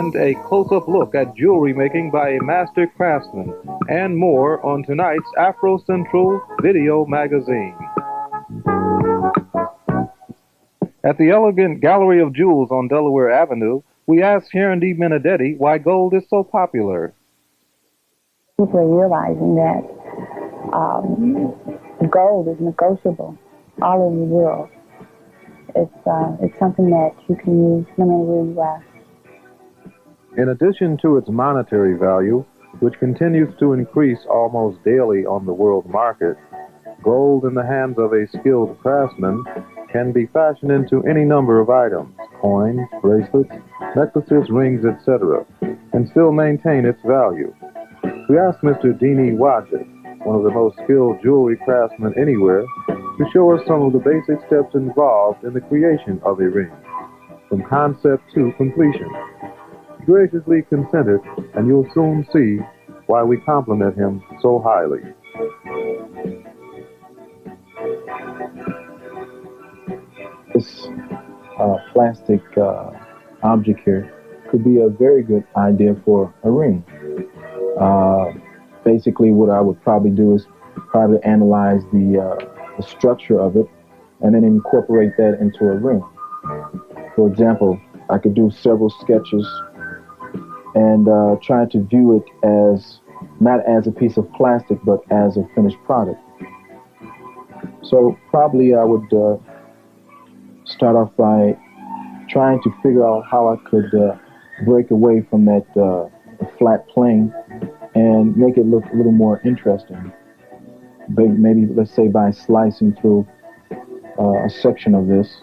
and a close-up look at jewelry making by a master craftsman, and more on tonight's Afro Central Video Magazine. At the elegant Gallery of Jewels on Delaware Avenue, we asked Hirundi Benedetti why gold is so popular. People are realizing that gold is negotiable all over the world. It's something that you can use no matter where you are. In addition to its monetary value, which continues to increase almost daily on the world market, gold in the hands of a skilled craftsman can be fashioned into any number of items, coins, bracelets, necklaces, rings, etc., and still maintain its value. We asked Mr. Deyne Wajed, one of the most skilled jewelry craftsmen anywhere, to show us some of the basic steps involved in the creation of a ring, from concept to completion. He graciously consented, and you'll soon see why we compliment him so highly. This plastic object here could be a very good idea for a ring. Basically, what I would probably do is probably analyze the structure of it and then incorporate that into a ring. For example, I could do several sketches and try to view it as not as a piece of plastic but as a finished product. So probably I would start off by trying to figure out how I could break away from that flat plane and make it look a little more interesting. Maybe, let's say, by slicing through a section of this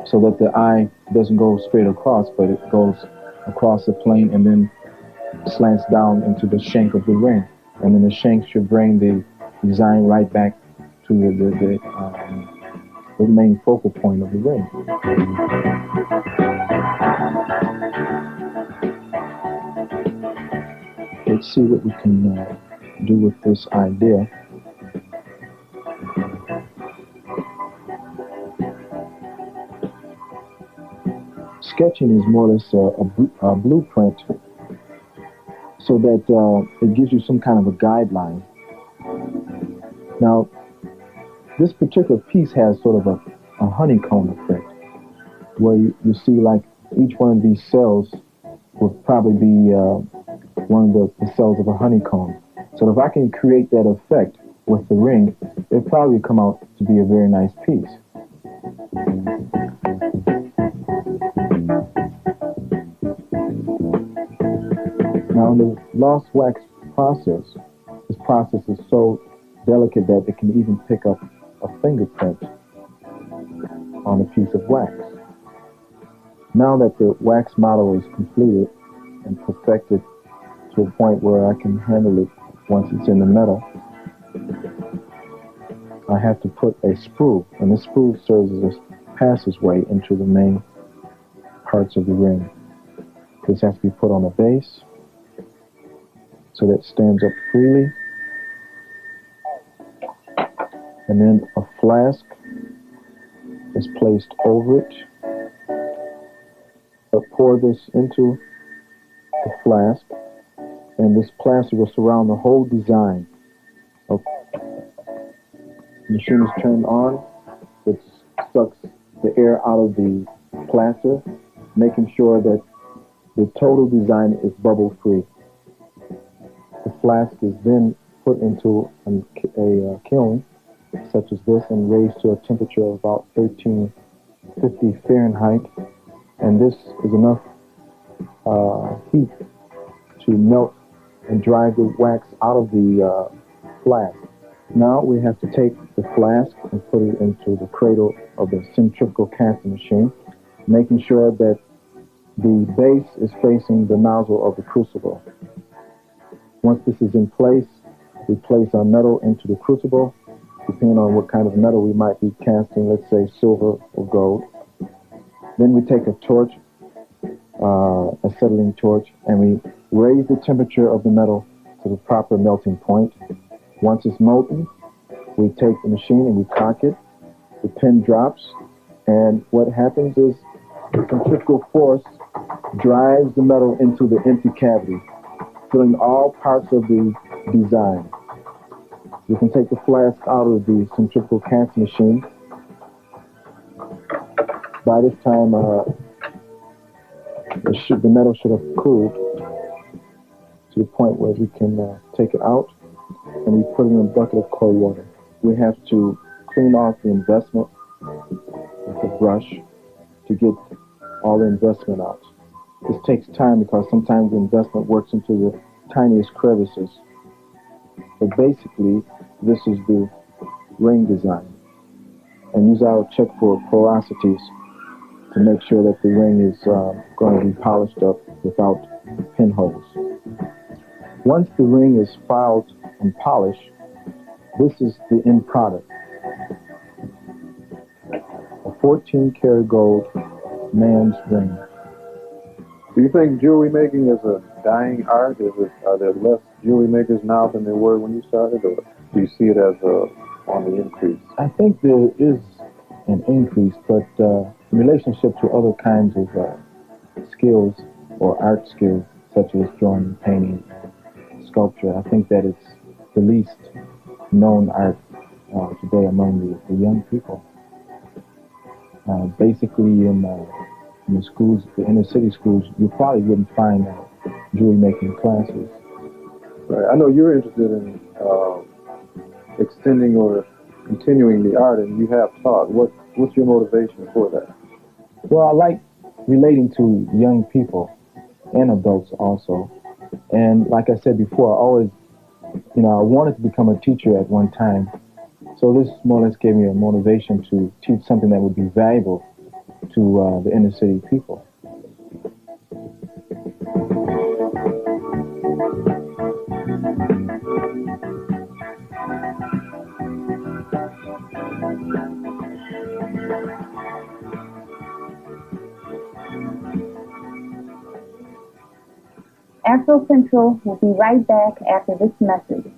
so that the eye doesn't go straight across, but it goes across the plane and then slants down into the shank of the ring. And then the shank should bring the design right back to the main focal point of the ring. Let's see what we can do with this idea. Sketching is more or less a blueprint so that it gives you some kind of a guideline. Now, this particular piece has sort of a honeycomb effect, where you see like each one of these cells would probably be one of the cells of a honeycomb. So if I can create that effect with the ring, it'll probably come out to be a very nice piece. Now in the lost wax process, this process is so delicate that it can even pick up a fingerprint on a piece of wax. Now that the wax model is completed and perfected to a point where I can handle it once it's in the metal, I have to put a sprue, and this sprue serves as a passageway into the main parts of the ring. This has to be put on a base so that it stands up freely, and then a flask is placed over it. I pour this into the flask, and this plaster will surround the whole design. Okay. The machine is turned on. It sucks the air out of the plaster, making sure that the total design is bubble-free. The flask is then put into a kiln, such as this, and raised to a temperature of about 1350 Fahrenheit. And this is enough heat to melt and drive the wax out of the flask. Now we have to take the flask and put it into the cradle of the centrifugal casting machine, making sure that the base is facing the nozzle of the crucible. Once this is in place, we place our metal into the crucible, depending on what kind of metal we might be casting, let's say silver or gold. Then we take a torch, a settling torch, and we raise the temperature of the metal to the proper melting point. Once it's molten, we take the machine and we cock it. The pin drops, and what happens is the centrifugal force drives the metal into the empty cavity, filling all parts of the design. You can take the flask out of the centrifugal casting machine. By this time, the metal should have cooled to the point where we can take it out, and we put it in a bucket of cold water. We have to clean off the investment with a brush to get all the investment out. This takes time because sometimes the investment works into the tiniest crevices. But basically, this is the ring design. And usually I'll check for porosities to make sure that the ring is going to be polished up without pinholes. Once the ring is filed and polished, this is the end product. A 14-karat gold man's ring. Do you think jewelry making is a dying art? Are there less jewelry makers now than there were when you started, or do you see it as on the increase? I think there is an increase, but in relationship to other kinds of skills or art skills, such as drawing, painting, sculpture, I think that it's the least known art today among the young people. Basically, in the schools, the inner city schools, you probably wouldn't find jewelry making classes. Right. I know you're interested in extending or continuing the art, and you have taught. What's your motivation for that? Well, I like relating to young people and adults also. And like I said before, I always, I wanted to become a teacher at one time. So this more or less gave me a motivation to teach something that would be valuable to the inner city people. Afro Central will be right back after this message.